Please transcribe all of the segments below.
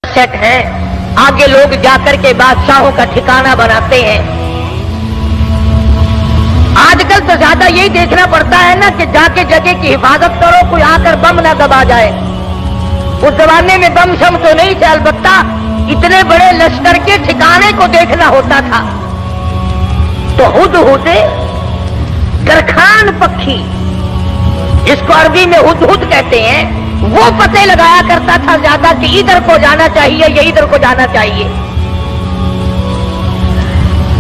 Set है, आगे लोग जाकर के बादशाहों का ठिकाना बनाते हैं। आजकल तो ज्यादा यही देखना पड़ता है ना कि जाके जगह की हिफाजत करो, कोई आकर बम ना दबा जाए। उस जमाने में बम शम तो नहीं थे, अलबत्ता इतने बड़े लश्कर के ठिकाने को देखना होता था। तो हुदहुद दरखान पक्षी, इसको अरबी में हुदहुद कहते हैं, वो पते लगाया करता था ज्यादा कि इधर को जाना चाहिए या इधर को जाना चाहिए।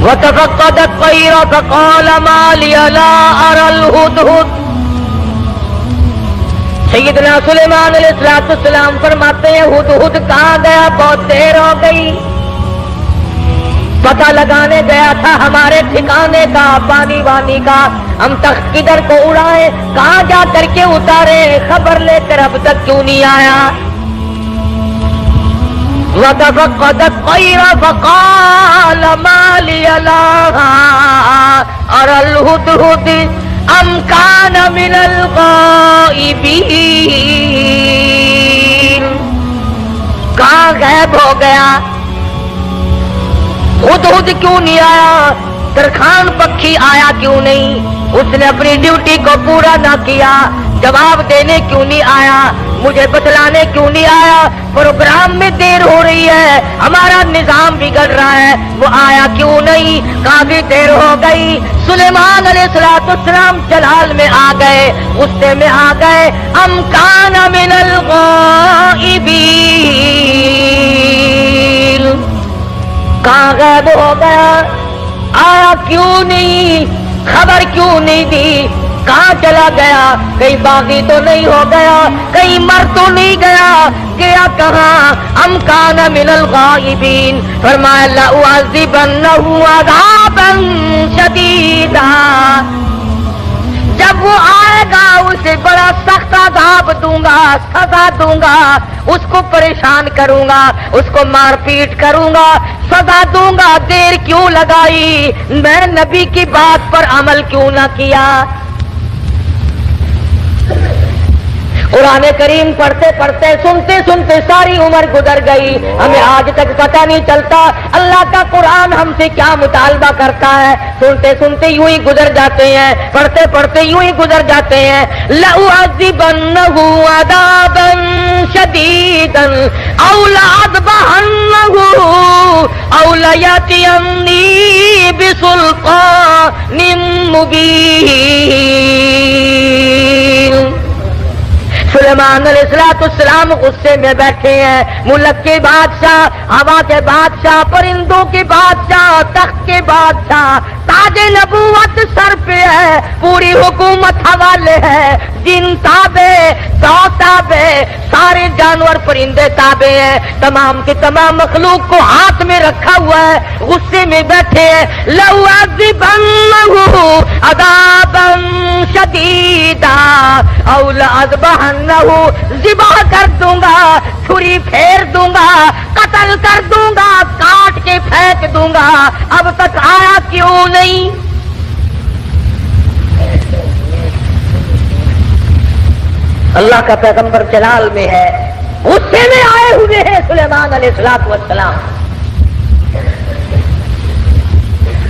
वतफक्कद तैर फक़ाल मा लिया ला अरल हुदहुद। सैयदना सुलेमान अलैहिस्सलाम फरमाते हैं हुदहुद कहाँ गया, बहुत देर हो गई, पता लगाने गया था हमारे ठिकाने का, पानी वानी का, हम तख्त किधर को उड़ाए, कहाँ जा करके उतारे, खबर लेकर अब तक क्यों नहीं आया। वतफक्कद तैर फक़ाल मा लिया ला अरल हुदहुद अम कान मिनल गाइबीन। कहाँ गायब हो गया, हुदहुद क्यों नहीं आया, दरखान पक्षी आया क्यों नहीं, उसने अपनी ड्यूटी को पूरा ना किया, जवाब देने क्यों नहीं आया, मुझे बतलाने क्यों नहीं आया, प्रोग्राम में देर हो रही है, हमारा निजाम बिगड़ रहा है, वो आया क्यों नहीं, काफी देर हो गई। सुलेमान अलैहिस्सलाम जलाल में आ गए, गुस्से में आ गए। अम कान मिनल गाइबीन, कहाँ गायब हो गया, आया क्यों नहीं, खबर क्यों नहीं दी, कहाँ चला गया, कहीं बागी तो नहीं हो गया, कहीं मर तो नहीं गया, गया कहाँ। अम कान मिनल गाइबीन, फरमाया लउअज़िबन्नहु अज़ाबन शदीदा, जब वो आएगा उसे बड़ा सख्त अज़ाब दूंगा, सजा दूंगा, उसको परेशान करूंगा, उसको मार पीट करूंगा, सजा दूंगा। देर क्यों लगाई, मैं नबी की बात पर अमल क्यों ना किया। कुरान करीम पढ़ते पढ़ते सुनते सुनते सारी उम्र गुजर गई, हमें आज तक पता नहीं चलता अल्लाह का कुरान हमसे क्या मुतालबा करता है। सुनते सुनते यूं ही गुजर जाते हैं, पढ़ते पढ़ते यूं ही गुजर जाते हैं। लउअज़िबन्नहु अज़ाबन शदीदन औ लअज़बहन्नहु औ लयअतियन्नी बिसुल्तानिन मुबीन। सुलेमान अलैहिस्सलाम गुस्से में बैठे हैं, मुल्क के बादशाह, हवा के बादशाह, परिंदों के बादशाह, तख्त के बादशाह, ताजे नबूवत सर पे है, पूरी हुकूमत हवाले है, जिन ताबे, सौ ताबे, सारे जानवर परिंदे ताबे हैं, तमाम के तमाम मखलूक को हाथ में रखा हुआ है, गुस्से में बैठे हैं। लउअज़िबन्नहु अज़ाबन शदीदा औ लअज़बहन्नहु, ज़िबह कर दूंगा, छुरी फेर दूंगा, कत्ल कर दूंगा, काट के फेंक दूंगा, अब तक आया क्यों नहीं। अल्लाह का पैगंबर जलाल में है, गुस्से में आए हुए हैं सुलेमान अलैहिस्सलाम।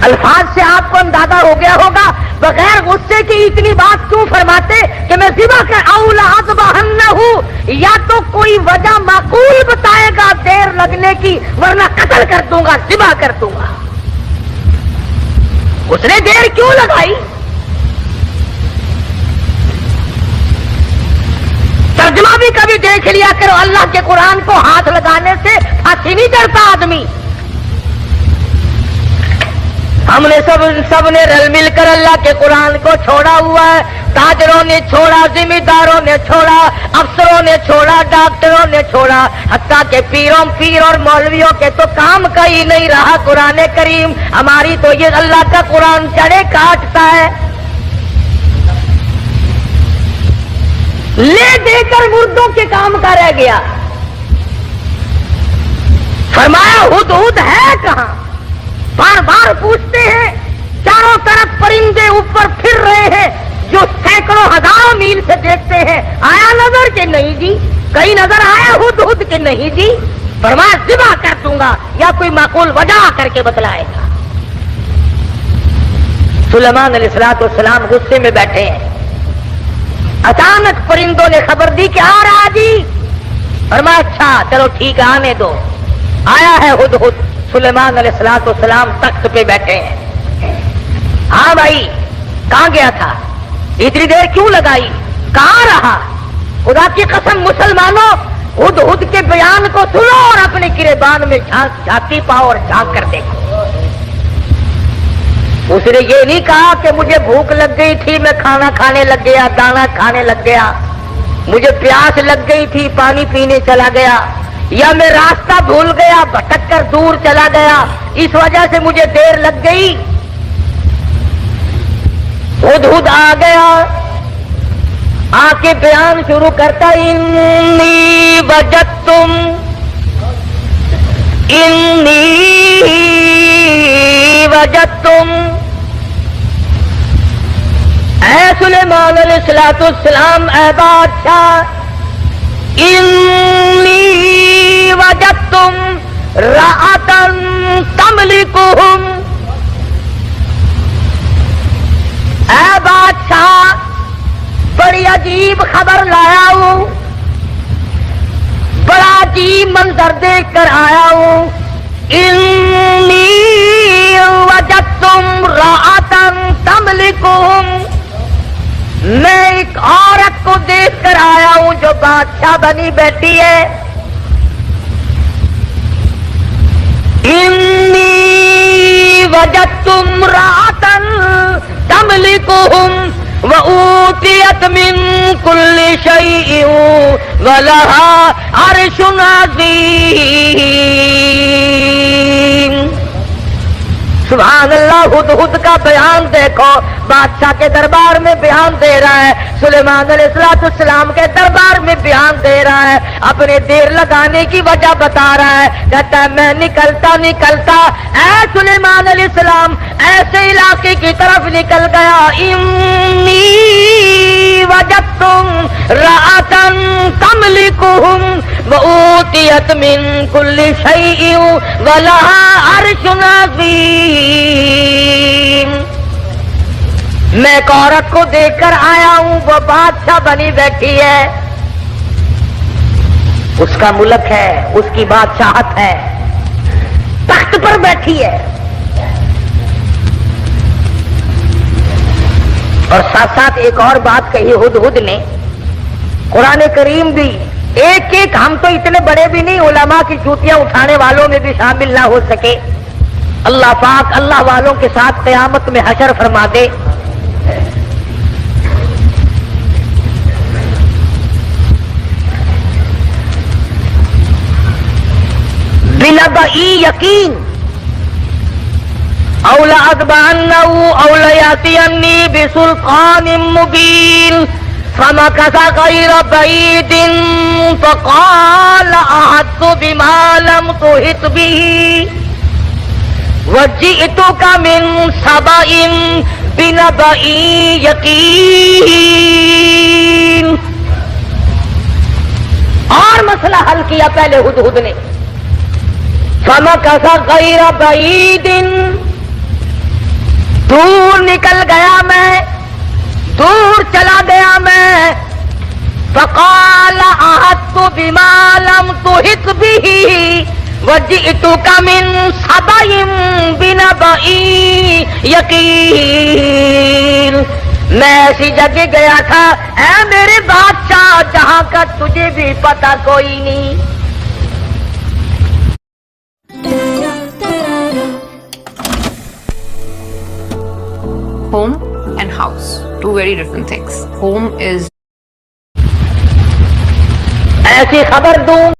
अल्फाज से आपको अंदाजा हो गया होगा, बगैर गुस्से की इतनी बात क्यों फरमाते कि मैं ज़िबा कर औ लअज़बहन्नहु, या तो कोई वजह माकूल बताएगा देर लगने की, वरना कत्ल कर दूंगा, ज़िबा कर दूंगा। उसने देर क्यों लगाई। तर्जुमा भी कभी देख लिया करो, अल्लाह के कुरान को हाथ लगाने से फांसी नहीं चढ़ता आदमी। हमने सब ने रल मिलकर अल्लाह के कुरान को छोड़ा हुआ है। ताजरों ने छोड़ा, जिम्मेदारों ने छोड़ा, अफसरों ने छोड़ा, डॉक्टरों ने छोड़ा, हत्ता के पीर और मौलवियों के तो काम का ही नहीं रहा कुरान करीम। हमारी तो ये अल्लाह का कुरान जड़े काटता है, ले देकर मुर्दों के काम का रह गया। फरमाया हुदहुद है कहां, बार बार पूछते हैं, चारों तरफ परिंदे ऊपर फिर रहे हैं, جو سینکڑوں ہزاروں میل سے دیکھتے ہیں، آیا نظر کہ نہیں جی؟ کئی نظر آیا ہد کہ نہیں جی؟ فرمایا ذبح کر دوں گا، یا کوئی معقول وجہ کر کے بتلائے گا۔ سلیمان علیہ السلام غصے میں بیٹھے ہیں، اچانک پرندوں نے خبر دی کہ آ رہا جی۔ فرمایا اچھا چلو ٹھیک ہے آنے دو۔ آیا ہے ہد، سلیمان علیہ السلام تخت پہ بیٹھے ہیں۔ ہاں بھائی کہاں گیا تھا؟ اتنی دیر کیوں لگائی؟ کہاں رہا؟ خدا کی قسم مسلمانوں، ہد کے بیان کو سنو اور اپنے گریبان میں جھانکی پاؤ اور جھانک کر دیکھو۔ اس نے یہ نہیں کہا کہ مجھے بھوک لگ گئی تھی میں کھانا کھانے لگ گیا، دانا کھانے لگ گیا، مجھے پیاس لگ گئی تھی پانی پینے چلا گیا، یا میں راستہ بھول گیا بھٹک کر دور چلا گیا اس وجہ سے مجھے دیر لگ گئی۔ ہد آ گیا، آ کے بیان شروع کرتا، انی وجدتم اے سلیمان علیہ السلام، اے بادشاہ، انی وجدتم رأتن تملکہم، اے بادشاہ بڑی عجیب خبر لایا ہوں، بڑا عجیب منظر دیکھ کر آیا ہوں۔ انی وجدتم رأتن تملکہم، میں ایک عورت کو دیکھ کر آیا ہوں جو بادشاہ بنی بیٹھی ہے۔ انی وجدت امرأة تملكهم وأوتيت من كل شيء ولها عرش عظيم۔ سبحان اللہ، ہدہد کا بیان دیکھو، بادشاہ کے دربار میں بیان دے رہا ہے، سلیمان علیہ السلام کے دربار میں بیان دے رہا ہے، اپنے دیر لگانے کی وجہ بتا رہا ہے، کہتا ہے میں نکلتا اے سلیمان علیہ السلام ایسے علاقے کی طرف نکل گیا، انی وجدتم رأة تملكهم وأوتيت من كل شيء ولها عرش عظيم۔ میں ایک عورت کو دیکھ کر آیا ہوں، وہ بادشاہ بنی بیٹھی ہے، اس کا ملک ہے، اس کی بادشاہت ہے، تخت پر بیٹھی ہے، اور ساتھ ساتھ ایک اور بات کہی ہدہد نے، قرآن کریم بھی ایک ایک، ہم تو اتنے بڑے بھی نہیں، علماء کی جوتیاں اٹھانے والوں میں بھی شامل نہ ہو سکے، اللہ پاک اللہ والوں کے ساتھ قیامت میں حشر فرما دے۔ بنبئی یقین، او لأتبعنه او ليأتيني بسلطان مبين فمكث غير بعيد فقال أحطت بما لم تحط به وجئتك من سبأ بنبأ يقين۔ اور مسئلہ حل کیا پہلے ہدہد نے، فمکث غیر بعید، دور نکل گیا میں، دور چلا گیا میں، فقال احطت بما لم تحط به وجئتك من سبأ بنبأ یقین۔ میں ایسی جگہ گیا تھا اے میرے بادشاہ جہاں کا تجھے بھی پتہ کوئی نہیں۔ Home and house, two very different things. Home is ایسی خبر دوں